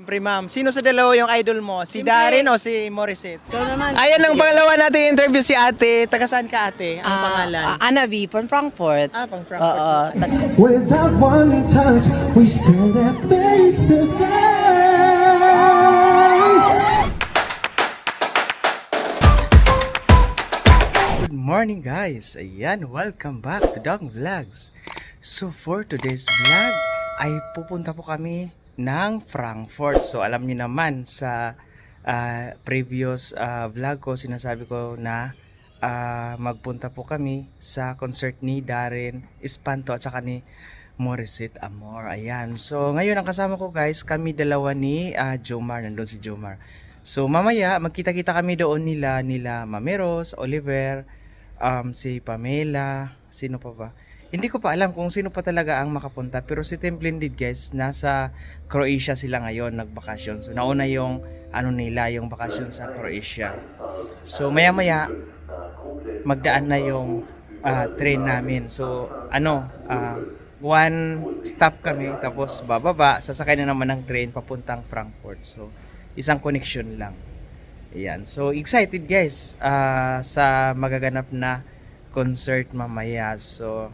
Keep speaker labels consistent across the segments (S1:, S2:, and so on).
S1: Siyempre ma'am, sino sa dalawa yung idol mo? Si Darren o si Morissette?
S2: Ikaw naman.
S1: Ayan ang pangalawa natin interview si ate. Taga saan ka ate? Ang pangalan?
S2: Anna V. from Frankfurt.
S1: Pang Frankfurt.
S2: Oo.
S3: Without one touch, we saw that face to face.
S1: Good morning guys! Ayan, welcome back to Dong Vlogs. So for today's vlog ay pupunta po kami ng Frankfurt. So alam niyo naman sa previous vlog ko, sinasabi ko na magpunta po kami sa concert ni Darren Espanto at saka ni Morissette Amor. Ayan. So ngayon ang kasama ko guys, kami dalawa ni Jomar. Nandun si Jomar. So mamaya magkita-kita kami doon nila Mameros, Oliver, si Pamela, sino pa ba? Hindi ko pa alam kung sino pa talaga ang makapunta, pero si Team Blended guys, nasa Croatia sila ngayon nagbakasyon. So nauna yung nila yung bakasyon sa Croatia. So maya-maya magdaan na yung train namin. So one stop kami tapos bababa, sasakay na naman ng train papuntang Frankfurt. So isang connection lang. Ayan. So excited guys sa magaganap na concert mamaya. So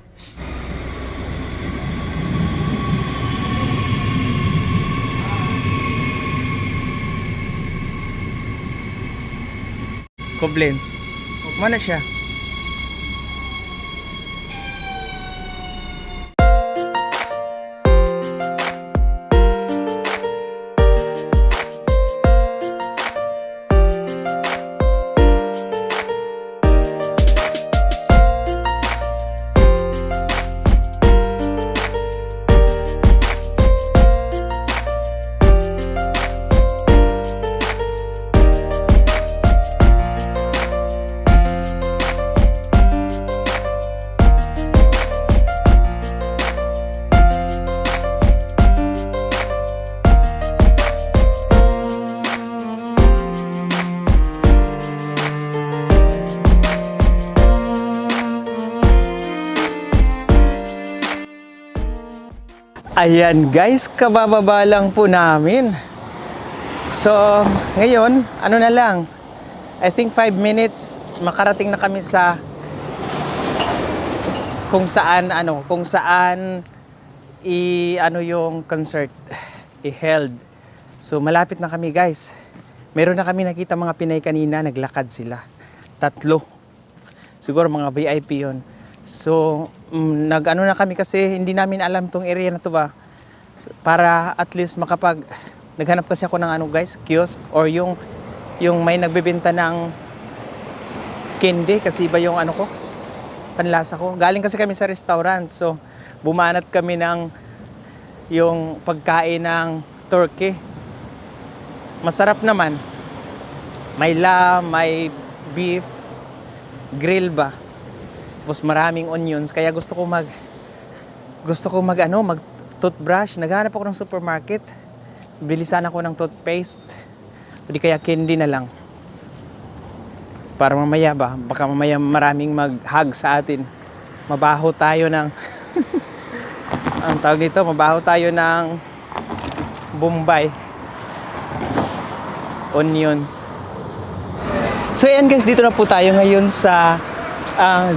S1: Koblenz. Mana siya? Ayan guys, kabababa lang po namin. So, ngayon, na lang. I think 5 minutes makarating na kami sa kung saan yung concert i-held. So, malapit na kami guys. Meron na kami nakita mga Pinay kanina, naglakad sila. 3. Siguro mga VIP yon. So, na kami kasi hindi namin alam tong area na to ba. So, para at least naghanap kasi ako ng guys, kiosk or yung may nagbebenta ng candy kasi iba yung panlasa ko. Galing kasi kami sa restaurant. So, bumanat kami ng yung pagkain ng turkey. Masarap naman. May lamb, may beef, grill ba. Tapos maraming onions, kaya gusto ko mag toothbrush. Naghanap ako ng supermarket. Bilisan ako ng toothpaste. O di kaya candy na lang. Para mamaya baka mamaya maraming mag-hug sa atin. Mabaho tayo ng ang tawag dito, mabaho tayo ng Bombay. Onions. So yan guys, dito na po tayo ngayon sa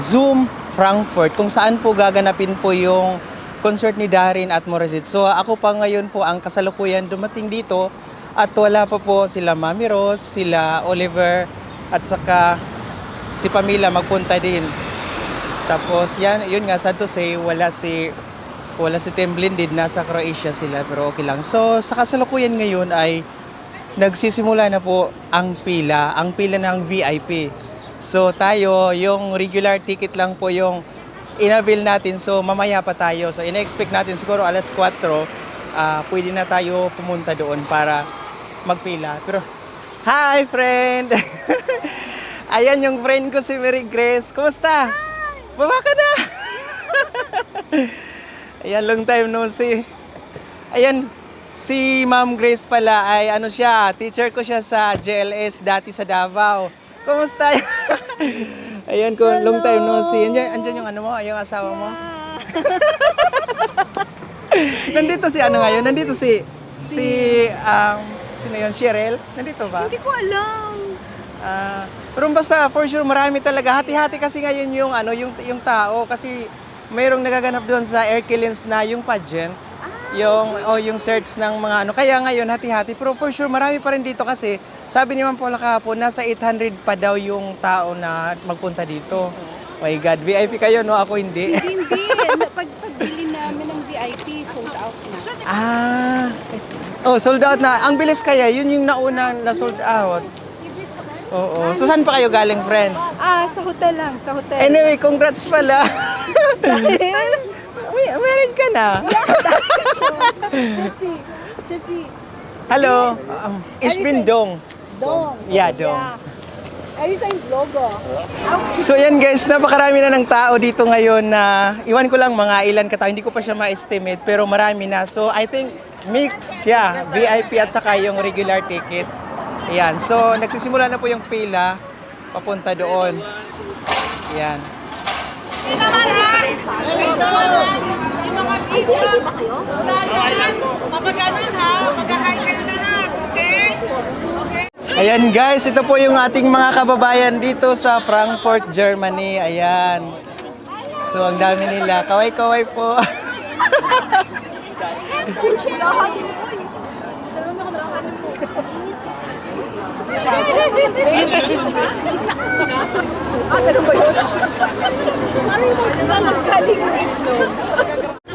S1: Zoom Frankfurt, kung saan po gaganapin po yung concert ni Darren at Morissette. So ako pa ngayon po ang kasalukuyan dumating dito at wala pa po sila Mami Rose, sila Oliver at saka si Pamela magpunta din. Tapos yun nga, sad to say, wala si Team Blended, nasa Croatia sila, pero okay lang. So sa kasalukuyan ngayon ay nagsisimula na po ang pila ng VIP. So tayo, yung regular ticket lang po yung inabil natin. So mamaya pa tayo. So ina-expect natin siguro alas 4, pwede na tayo pumunta doon para magpila. Pero, hi friend! Ayan yung friend ko si Mary Grace. Kumusta? Baba ka na! Ayan, long time no see. Ayan, si Ma'am Grace pala ay siya, teacher ko siya sa JLS dati sa Davao. Kumusta? Ayan ko, long time no see. Andyan yung yung asawa mo. Nandito si ngayon, nandito si Sino yun? Cheryl? Nandito ba?
S4: Hindi ko alam.
S1: Pero basta for sure marami talaga. Hati-hati kasi ngayon yung tao kasi mayroong nagaganap doon sa Erkilins na yung pageant. Yung search ng mga kaya ngayon hati-hati pero for sure marami pa rin dito kasi sabi ni Ma'am Paula kahapon nasa 800 pa daw yung tao na magpunta dito. My God, VIP kayo no? Ako hindi.
S4: Hindi. Pagbili namin ng VIP, sold out na.
S1: Sold out na. Ang bilis kaya, yun yung nauna na sold out. Oo. So saan pa kayo galing, friend?
S4: Sa hotel lang, sa hotel.
S1: Anyway, congrats pala. Married ka na.
S4: Shitty.
S1: Hello. Ich bin Dong.
S4: Dong.
S1: Yeah, Dong.
S4: Ayun sa yung logo.
S1: So yan guys, napakarami na ng tao dito ngayon na iwan ko lang mga ilan katao, hindi ko pa siya ma-estimate pero marami na. So I think mix siya, VIP at saka yung regular ticket. Ayan, so nagsisimula na po yung pila papunta doon. Ayan.
S5: Yung mga videos, wala dyan. Mapag-anon ha, mag-highlight lahat, okay? Okay?
S1: Ayan guys, ito po yung ating mga kababayan dito sa Frankfurt, Germany. Ayan. So ang dami nila. Kaway-kaway po.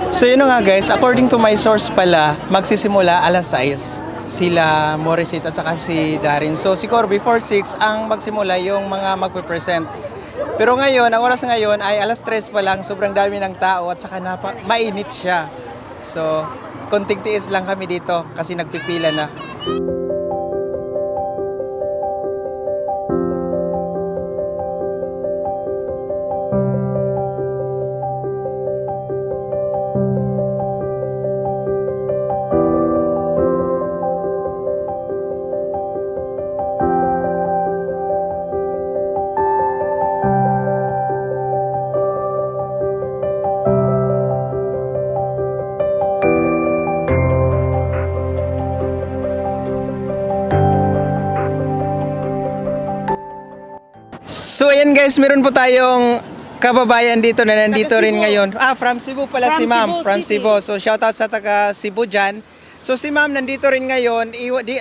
S1: So yun na nga guys, according to my source pala, magsisimula alas 6 sila Morissette at saka si Darin. So siguro before 6 ang magsimula yung mga magpe-present. Pero ngayon, ang oras ngayon ay alas 3 pa lang, sobrang dami ng tao at saka mainit siya. So konting tiis lang kami dito kasi nagpipila na. So ayan guys, meron po tayong kababayan dito na nandito rin ngayon. From Cebu pala si Ma'am. From Cebu. So shoutout sa taga Cebu dyan. So si Ma'am nandito rin ngayon.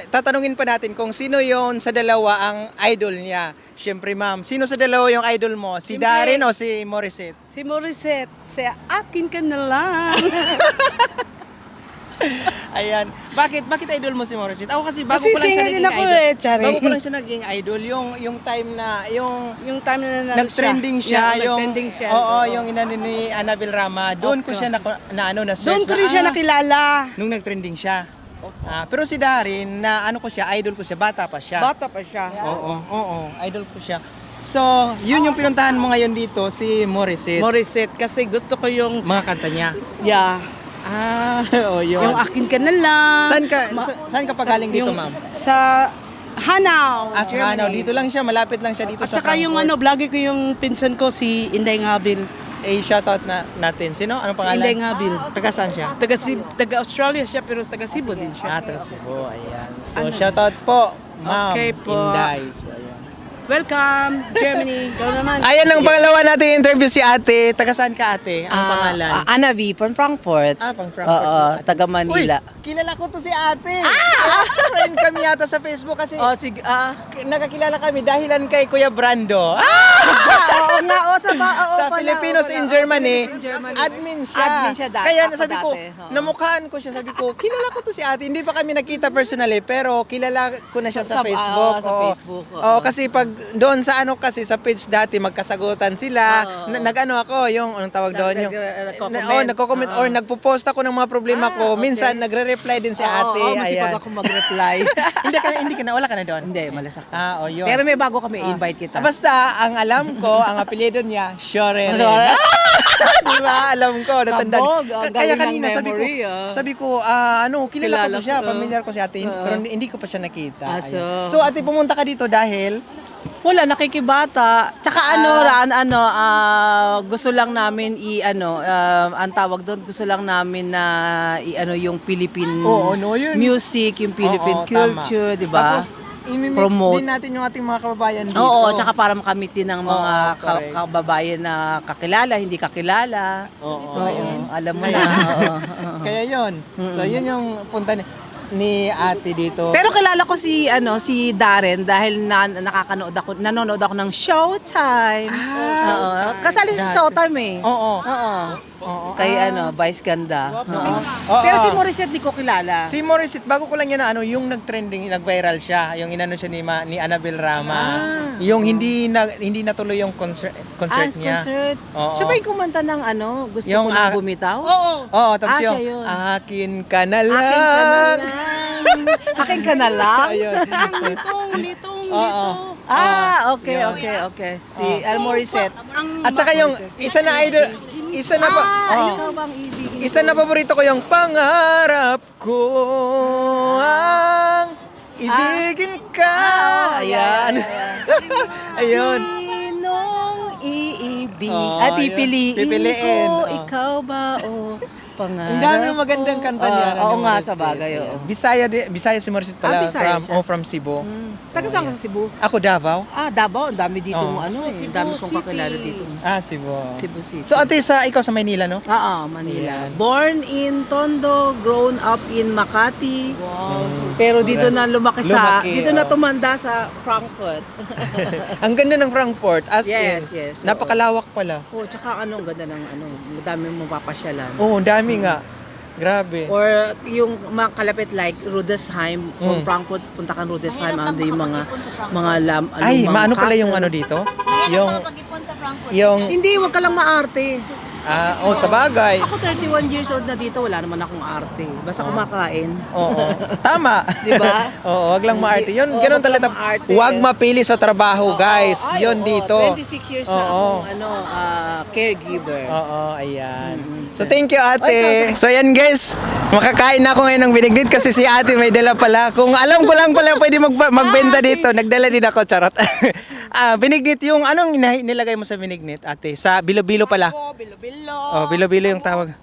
S1: Tatanungin pa natin kung sino yon sa dalawa ang idol niya. Siyempre Ma'am, sino sa dalawa yung idol mo? Si Darin o si Morissette?
S2: Si Morissette, sa akin ka na lang.
S1: Ayan. Bakit idol mo si Morissette? Ako kasi bago
S2: Kasi
S1: ko lang siya
S2: singer din
S1: naging
S2: ako
S1: idol.
S2: eh, Chari.
S1: Bago ko lang siya naging idol. Yung time na,
S2: Yung time na
S1: nag-trending siya,
S2: nag-trending siya.
S1: Oo, yung inano ni Annabel Rama. Doon ko siya na-search.
S2: Doon ko rin siya nakilala.
S1: Nung nag-trending siya. Pero si Darin, na ano ko siya, idol ko siya, bata pa siya.
S2: Bata pa siya.
S1: Oo, idol ko siya. So, yun yung pinuntahan mo ngayon dito, si Morissette.
S2: Morissette, kasi gusto ko yung,
S1: Mga kanta niya.
S2: yeah,
S1: Yun.
S2: yung akin ka na lang.
S1: Saan ka pa galing dito,
S2: Yung
S1: ma'am?
S2: Sa Hanau.
S1: Sa Hanau. Dito lang siya, malapit lang siya dito
S2: At
S1: sa
S2: saka yung
S1: Frankfurt.
S2: vlogger ko yung pinsan ko, si Inday Ngabil.
S1: Shoutout natin. Sino? Anong
S2: Si
S1: pangalan?
S2: Inday Ngabil.
S1: Taga saan siya?
S2: Taga Australia siya, pero taga Cebu din siya.
S1: Taga Cebu. Ayan. So,
S2: Ano?
S1: shoutout po, ma'am.
S2: Okay po.
S1: Inday. So, ayan.
S2: Welcome, Germany. Ikaw naman.
S1: Ayan ang pangalawa natin interview si ate. Taga saan ka ate? Anong pangalan?
S2: Anna V. from Frankfurt.
S1: Pang Frankfurt.
S2: Oo,
S1: si ate.
S2: taga Manila.
S1: Uy, kilala ko to si ate. Friend kami yata sa Facebook kasi
S2: Sige.
S1: nakakilala kami dahilan kay Kuya Brando.
S2: Oo nga,
S1: Sa Filipinos in Germany, admin siya.
S2: Admin siya dati.
S1: Kaya
S2: Ako
S1: sabi ko,
S2: dati, oo.
S1: namukhaan ko siya. Sabi ko, kilala ko to si ate. Hindi pa kami nagkita personally, pero kilala ko na siya sa
S2: Sa-
S1: Facebook.
S2: sa
S1: Oo.
S2: Facebook, oo.
S1: Oo, kasi pag doon sa kasi sa page dati, magkasagutan sila.
S2: Oo.
S1: Nag-ano ako, yung anong tawag doon?
S2: Nagko-comment.
S1: Nagko-comment or nagpo-post ako ng mga problema ko.
S2: okay.
S1: Minsan, nagre-reply din si ate.
S2: Oo, masipag
S1: Ayan.
S2: ako mag-reply.
S1: hindi ka na, wala ka na doon.
S2: Hindi, malas ako.
S1: Yun.
S2: Pero may bago kami, invite kita.
S1: Basta, ang alam ko, ang apelyido niya, Shore.
S2: Shore.
S1: Diba? Alam ko, natandaan.
S2: Kabog, ang
S1: Kaya
S2: galing ng
S1: kanina,
S2: memory,
S1: sabi ko, kilala ko
S2: Kilala
S1: siya,
S2: ko,
S1: familiar ko si ate, pero hindi ko pa siya nakita.
S2: Ah,
S1: Ayan. So, ate, pumunta ka dito dahil,
S2: Wala, nakikibata. Tsaka gusto lang namin ang tawag doon, gusto lang namin na yung Philippine
S1: Oo, no, yun.
S2: music, yung Philippine
S1: Oo,
S2: culture, di ba?
S1: Tapos, imimit
S2: Promote.
S1: din natin yung ating mga kababayan dito.
S2: Oo, tsaka para makamit din ng mga
S1: Oo, correct.
S2: kababayan na kakilala, hindi kakilala.
S1: Oo.
S2: Alam mo na. Oo.
S1: Kaya yun. So, yun yung punta ni ate dito.
S2: Pero kilala ko si Darren dahil nanonood ako ng Showtime. Oo. Kasali sa Showtime eh.
S1: Oo.
S2: Oo.
S1: Oo.
S2: Kay Vice Ganda. Oo.
S1: Oo.
S2: Pero si Morissette di ko kilala.
S1: Si Morissette, bago ko lang yan yung nag-trending, nag-viral siya, yung inano siya ni Annabel Rama. Yung hindi natuloy yung concert niya.
S2: Concert.
S1: Oo.
S2: Siya ba yung kumanta ng gusto
S1: Yung,
S2: ko na bumitaw?
S1: Oo, tapos
S2: siya
S1: yung
S2: yun.
S1: akin ka na lang.
S2: Akin ka na lang. Akin ka na lang?
S1: Ayun.
S5: Litong.
S1: Oo.
S2: Okay. Si Morissette.
S1: At saka yung isa na idol, isa na pa.
S2: Ikaw bang ibigin?
S1: Isa na paborito ko yung pangarap ko ang ibigin ka. Ayan. Ayun.
S2: Sinong iibig?
S1: Oh,
S2: Ay,
S1: ayun.
S2: pipiliin
S1: Pipiliin,
S2: ko.
S1: oh.
S2: Ikaw ba o pangarap
S1: Ang dami ng magandang kanta niya.
S2: Oo nga, sa bagay. Oo.
S1: Bisaya si Morissette pala.
S2: Bisaya siya.
S1: From Cebu.
S2: Taga saan ka sa Cebu?
S1: Ako Davao.
S2: Davao. Ang dami dito.
S1: Oh.
S2: Ang dami kong kakilala dito.
S1: Cebu.
S2: Cebu City.
S1: So ate, ikaw sa Maynila, no?
S2: Oo, Manila. Born in Tondo, grown up in Makati. Pero dito na lumaki, dito na tumanda sa Frankfurt.
S1: Ang ganda ng Frankfurt, as
S2: Yes,
S1: in.
S2: yes.
S1: Napakalawak pala.
S2: Oh, tsaka ang ganda ng madami mong papasyalan.
S1: Oo, dami nga. Grabe.
S2: Or yung mga kalapit like Rudesheim, kung Frankfurt, punta kang Rudesheim, ando yung mga
S1: Ay,
S2: lumang
S1: maano pala yung
S2: castle.
S1: ano dito? Yung
S2: Hindi, wag ka lang maarte.
S1: sa bagay.
S2: Ako 31 years old na dito, wala naman akong arte. Basta kumakain.
S1: Oo. Tama.
S2: Di ba?
S1: Oo, wag lang maarte. Yun,
S2: Oo,
S1: ganoon
S2: wag lang
S1: talaga.
S2: maarte.
S1: Wag mapili sa trabaho, guys.
S2: Ay,
S1: Yun
S2: oo,
S1: dito.
S2: 26 years na
S1: Oo.
S2: akong caregiver.
S1: Oo, ayan. So thank you ate. So yan guys, makakain na ako ngayon ng binignit kasi si ate may dala pala. Kung alam ko lang pala pwede magbenta dito, nagdala din ako, charot. Binignit yung anong nilagay mo sa binignit ate? Sa bilo-bilo pala.
S5: Bilo-bilo.
S1: Oh, bilo-bilo yung tawag.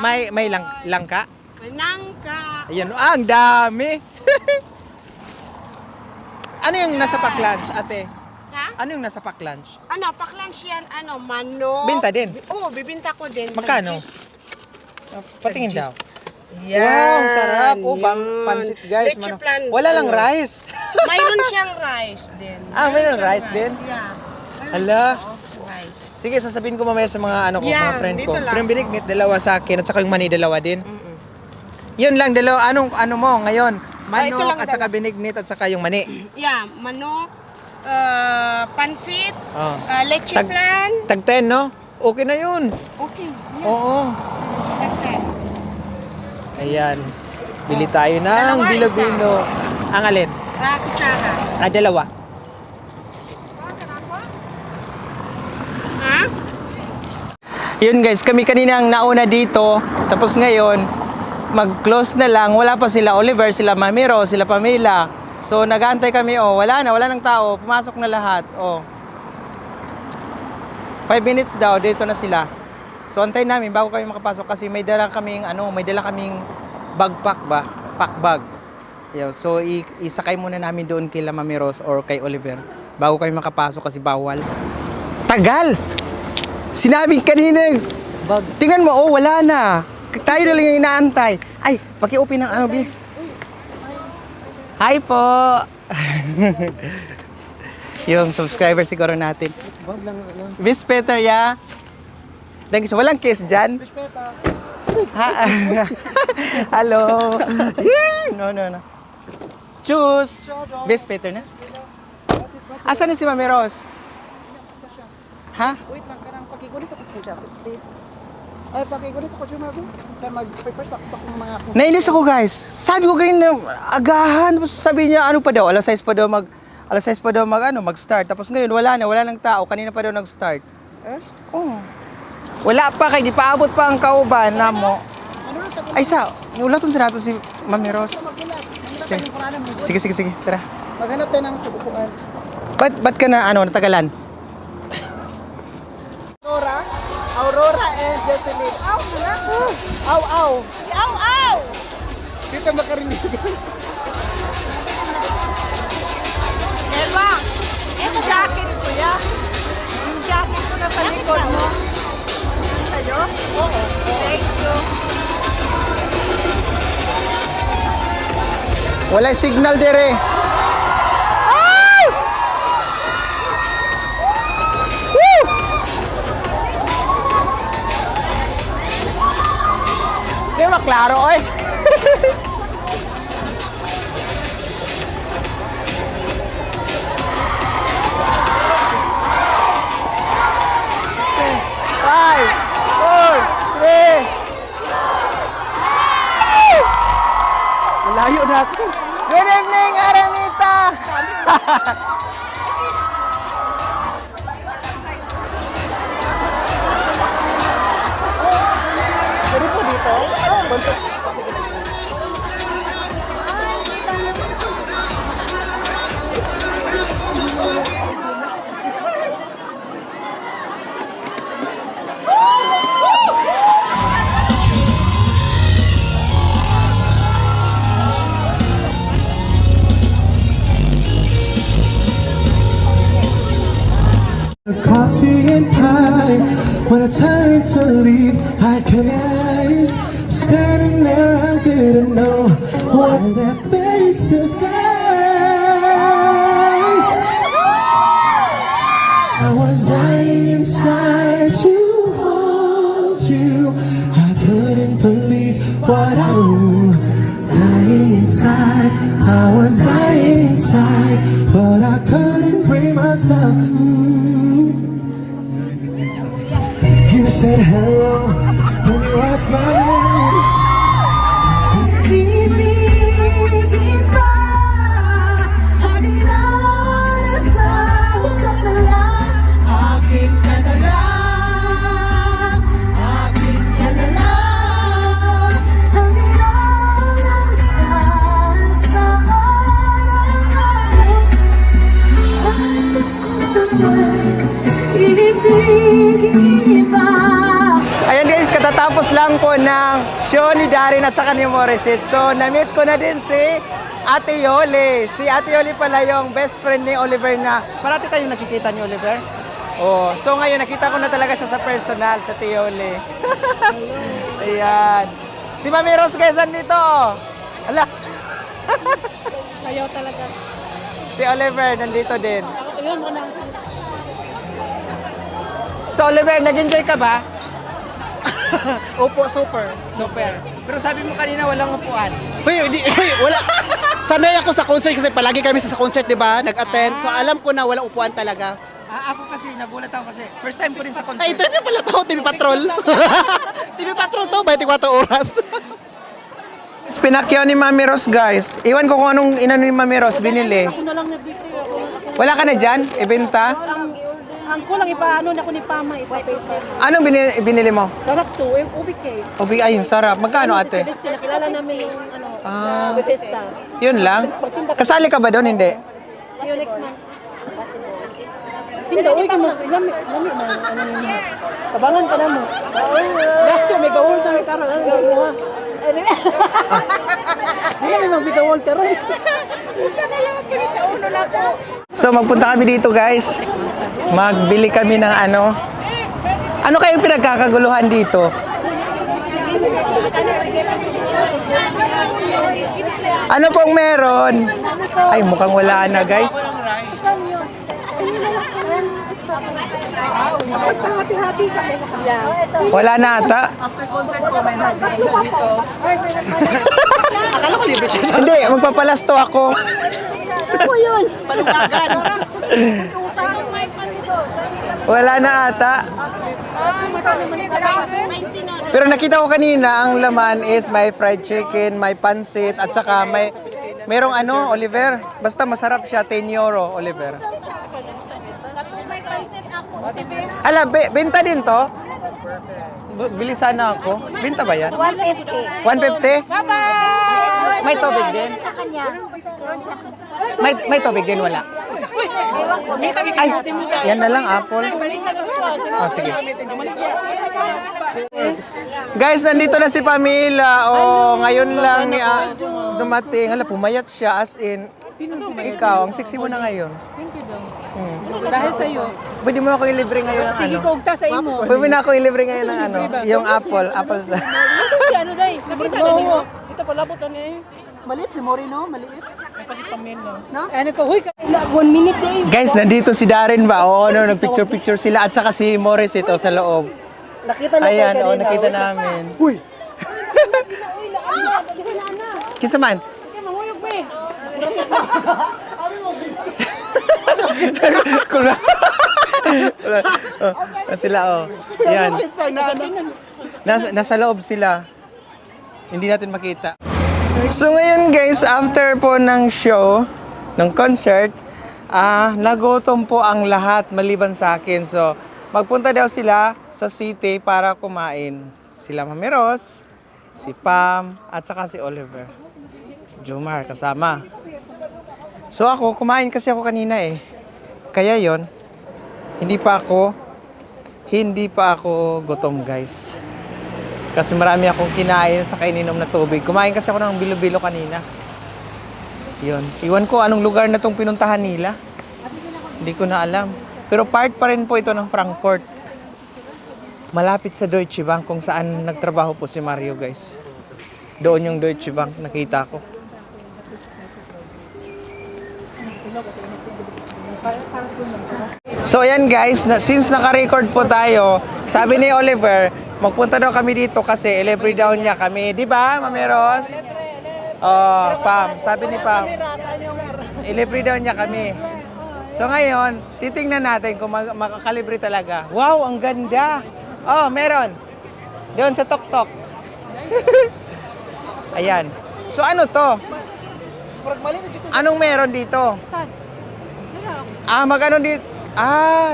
S1: May langka?
S5: May nangka.
S1: Ayan, ang dami. Ano yung nasa pack lunch ate?
S5: Ha?
S1: Ano yung nasa pack lunch?
S5: Paklanch yan, manok.
S1: Binta din?
S5: Oo, bibinta ko din.
S1: Magkano? Patingin daw.
S5: Yan.
S1: Wow, ang sarap. Oh,
S5: Yan.
S1: pansit guys.
S5: Leche plan.
S1: Wala lang rice.
S5: Mayroon siyang rice din.
S1: Mayroon
S5: siyang
S1: rice din?
S5: Yeah.
S1: Hala.
S5: Rice.
S1: Sige, sasabihin ko mamaya sa mga mga
S5: Yan,
S1: friend ko.
S5: dito lang.
S1: Pero yung binignit, dalawa sa akin at saka yung mani, dalawa din. Yun lang, dalawa. Ano mo ngayon?
S5: ito lang
S1: Manok at saka binignit at saka yung mani.
S5: Yeah, manok, pansit,
S1: Oh.
S5: leche
S1: Tag-
S5: plan.
S1: Tag 10, no? Okay na yun.
S5: Okay.
S1: Oo.
S5: Tagtan.
S1: Ayan. Bili tayo ng
S5: Dalawa,
S1: bilo-bilo. Ang alin?
S5: Kutsara.
S1: Dalawa.
S5: Ha?
S1: Yun guys, kami kanina ang nauna dito. Tapos ngayon, mag-close na lang. Wala pa sila Oliver, sila Mamiro, sila Pamela. So nag-aantay kami, wala ng tao. Pumasok na lahat, 5 minutes daw, dito na sila. So antayin namin bago kami makapasok kasi may dala kaming backpack ba? Pack bag. So isakay muna namin doon kay Mami Rose or kay Oliver bago kami makapasok kasi bawal. Tagal! Sinabi kanina, tingnan mo, wala na. Tayo na lang yung inaantay. Ay, paki-open ng B. Hi po! Yung subscriber siguro natin. Miss Peter, ya. Thank you. Walang kiss dyan? Miss Peter. Hello. No. Choose. Miss Peter na. Asan na si Mami Rose? Ha?
S2: Wait lang, karang pakigulit ako sa jacket, please. Ay, pakigulit ako dyan, Marvin. Kaya mag-prepare sa mga...
S1: Nainis ako guys. Sabi ko ganyan agahan. Tapos sabi niya ano pa daw, alas 6 pa daw mag-start. Tapos ngayon wala nang tao. Kanina pa daw nag-start. Oh. Wala pa kay di pa abot pa ang kauban namo. Ay ulaton sa nato si Mami Rose. Sige. Tara.
S2: Maghanap tayo ng pupuan.
S1: Ba't ka na, natagalan? Aurora and Jocelyn. Aw, aw, aw.
S5: Aw, aw!
S1: Dito makarinig.
S5: Elwa, ito jacket ko ya. Yung jacket ko na palikod mo. Sa'yo? Oo. Thank you.
S1: Wala signal dire. Di ba klaro, oy? Five, four, three. Malayo na ako. Good evening, Aranita! Pwede po dito?
S3: Coffee and pie. When I turned to leave, I connected. Standing there, I didn't know what that face to face. I was dying inside to hold you. I couldn't believe what I was dying inside. I was dying inside, but I couldn't bring myself. You said hello when you asked my name.
S1: Ayan guys, katatapos lang po ng show ni Darin at saka ni Morissette. So, na-meet ko na din si Ate Yoli. Si Ate Yoli pala yung best friend ni Oliver na parati kayong nakikita ni Oliver. Oh, so ngayon nakita ko na talaga siya sa personal, sa Ate Yoli. Ayan. Si Mami Rose guys, nandito. Ala.
S4: Ayaw talaga.
S1: Si Oliver nandito din.
S4: Tingnan mo na.
S1: So Oliver, nag-enjoy ka ba? Opo, super. Super. Pero sabi mo kanina walang upuan.
S6: Hoy, wala. Sanay ako sa concert kasi palagi kami sa concert, 'di ba? Nag-attend. So alam ko na wala upuan talaga.
S1: Ako kasi, nagulat ako kasi first time ko rin sa concert.
S6: Ay, interview pala to, TV Patrol. TV Patrol to, 24 oras.
S1: Pinakyaw ni Mami Rose guys. Iwan ko kung anong inano ni Mami Rose binili.
S4: Ako na lang nabiti.
S1: Wala ka na dyan? Ibenta?
S4: Ang kulang ipaano na ko ni Pama, ipa-paper.
S1: Anong binili mo?
S4: Sarap to, UBK.
S1: Ubi, ay, sarap. Magkano ate?
S4: Nakilala namin yung
S1: Ah.
S4: Bethesda.
S1: Yun lang? Kasali ka ba doon? Hindi?
S4: See you next month. Tinda, uy, lami na, tabangan ka na mo. Last year, may gawol na may karoon. Ano yung buha? Hindi namin magbigawol karoon. Isa na lang ang pinitauno na po.
S1: So magpunta kami dito guys. Magbili kami ng ano. Ano kayong pinagkakaguluhan dito? Ano pong meron? Ay, mukhang wala na guys. Wala na ata.
S6: Akala ko libre siya.
S1: Hindi, magpapalasto ako.
S6: Paluwagan.
S1: Wala na ata. Pero nakita ko kanina, ang laman is may fried chicken, may pansit, at saka merong ano, Oliver. Basta masarap siya, 10 euro, Oliver. Ala, benta din to? Bili sana ako. Benta ba yan?
S4: 150.
S1: 150?
S4: Bye-bye!
S1: May tubig din?
S5: Sa kanya.
S1: May tubig din, wala. Ay, yan na lang, apple. Oh, sige. Guys, nandito na si Pamela. Oh, ngayon lang ni dumating. Hala, pumayat siya as in. Ikaw, ang sexy mo na ngayon.
S2: Thank you daw. Dahil sa'yo.
S1: Pwede mo ako ilibre ngayon ng
S2: Sige,
S1: ano?
S2: kugta sa imo.
S1: Pwede mo na ako ilibre ngayon ng ano? Yung apple sa...
S2: Si ano day? Sabita na nimo.
S4: Ito palabot na eh.
S6: Maliit si Morino, maliit.
S2: Ano ko, huy,
S4: 1 minute eh.
S1: Guys, nandito si Darren ba? Oo, no, nagpicture-picture sila. At saka si Morris ito sa loob.
S6: Nakita na
S1: Ayan,
S6: tayo
S1: oh,
S6: kanina.
S1: nakita namin.
S6: Uy!
S1: Kinsa man?
S4: Manguyog ba eh.
S1: Wala. Oh, sila, oh. Yan. Nasa loob sila. Hindi natin makita. So ngayon guys, after po ng show, ng concert, nagutom po ang lahat maliban sa akin. So, magpunta daw sila sa city para kumain. Sila Mami Ros, si Pam, at saka si Oliver. Si Jomar kasama. So ako, kumain kasi ako kanina eh. Kaya yon, hindi pa ako gutom guys. Kasi marami akong kinain at saka ininom na tubig. Kumain kasi ako ng bilo-bilo kanina. Yun. Iwan ko anong lugar na tong pinuntahan nila. Hindi ko na alam. Pero part pa rin po ito ng Frankfurt. Malapit sa Deutsche Bank kung saan nagtrabaho po si Mario guys. Doon yung Deutsche Bank nakita ko. So ayan guys, since naka-record po tayo, sabi ni Oliver, magpunta daw kami dito kasi libre daw niya kami. Di ba, Mami Ros? Oh, Pam, sabi ni Pam. Libre daw niya kami. So ngayon, titingnan natin kung makakalibre talaga. Wow, ang ganda. Oh, meron. Doon sa Tok-Tok. Ayan. So ano to? Anong meron dito? Magano dito?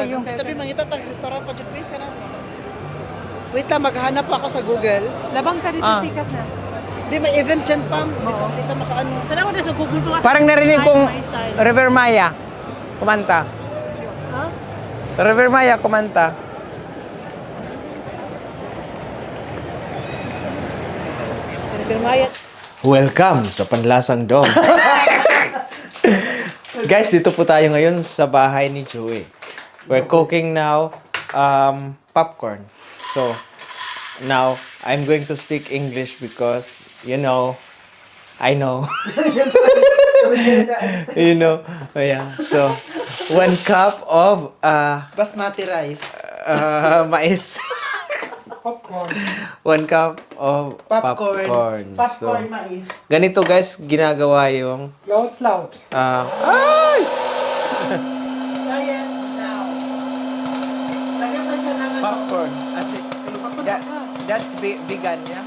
S1: Yung
S6: Tabi mangita tag restaurant pa jud ka na. Wait lang, maghahanap ako sa Google.
S2: labang ka dito, tikas na.
S6: Di may event dyan, Pam. Dito makaano.
S4: Tanaw na sa Google ko.
S1: parang narinig kong River Maya kumanta. River Maya kumanta. Welcome sa Panlasang Dog. Guys, dito po tayo ngayon sa bahay ni Joey. We're cooking now popcorn. So, now I'm going to speak English because, you know, I know. You know. Yeah. So, 1 cup of
S6: Basmati rice.
S1: mais.
S6: Popcorn.
S1: 1 cup of popcorn.
S6: Popcorn
S1: So,
S6: mais.
S1: ganito guys, ginagawa yung
S6: Slow.
S1: ay!
S6: Ayan, now. Lagyan pa siya ng
S1: Popcorn. That's vegan, yeah?